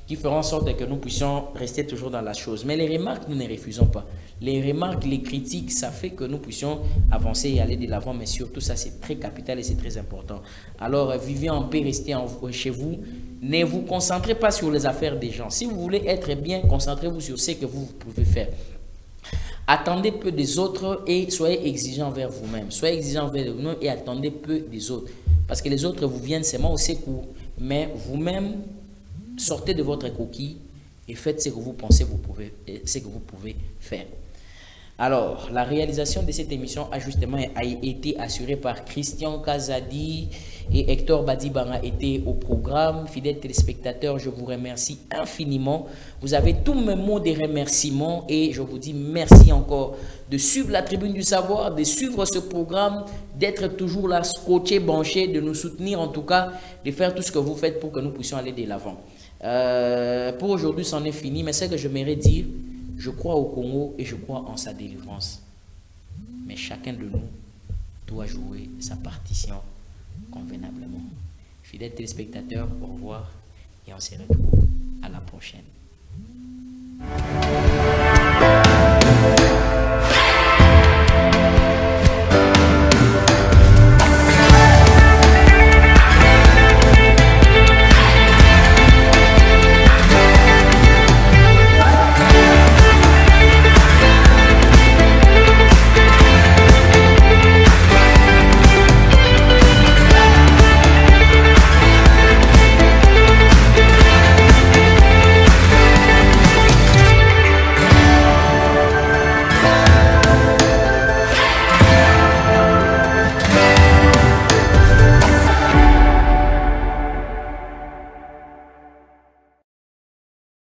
qui feront en sorte que nous puissions rester toujours dans la chose. Mais les remarques, nous ne refusons pas. Les remarques, les critiques, ça fait que nous puissions avancer et aller de l'avant, mais surtout ça c'est très capital et c'est très important. Alors vivez en paix, restez chez vous. Ne vous concentrez pas sur les affaires des gens. Si vous voulez être bien, concentrez-vous sur ce que vous pouvez faire. Attendez peu des autres et soyez exigeants envers vous-même. Soyez exigeants envers vous-même et attendez peu des autres. Parce que les autres vous viennent seulement au secours. Mais vous-même, sortez de votre coquille et faites ce que vous pensez ce que vous pouvez faire. Alors, la réalisation de cette émission a justement été assurée par Christian Kazadi et Hector Badibanga étaient au programme. Fidèles téléspectateurs, je vous remercie infiniment. Vous avez tous mes mots de remerciement et je vous dis merci encore de suivre la Tribune du Savoir, de suivre ce programme, d'être toujours là, scotché, branché, de nous soutenir en tout cas, de faire tout ce que vous faites pour que nous puissions aller de l'avant. Pour aujourd'hui, c'en est fini, mais ce que je m'aimerais dire, je crois au Congo et je crois en sa délivrance. Mais chacun de nous doit jouer sa partition convenablement. Fidèles téléspectateurs, au revoir et on se retrouve à la prochaine.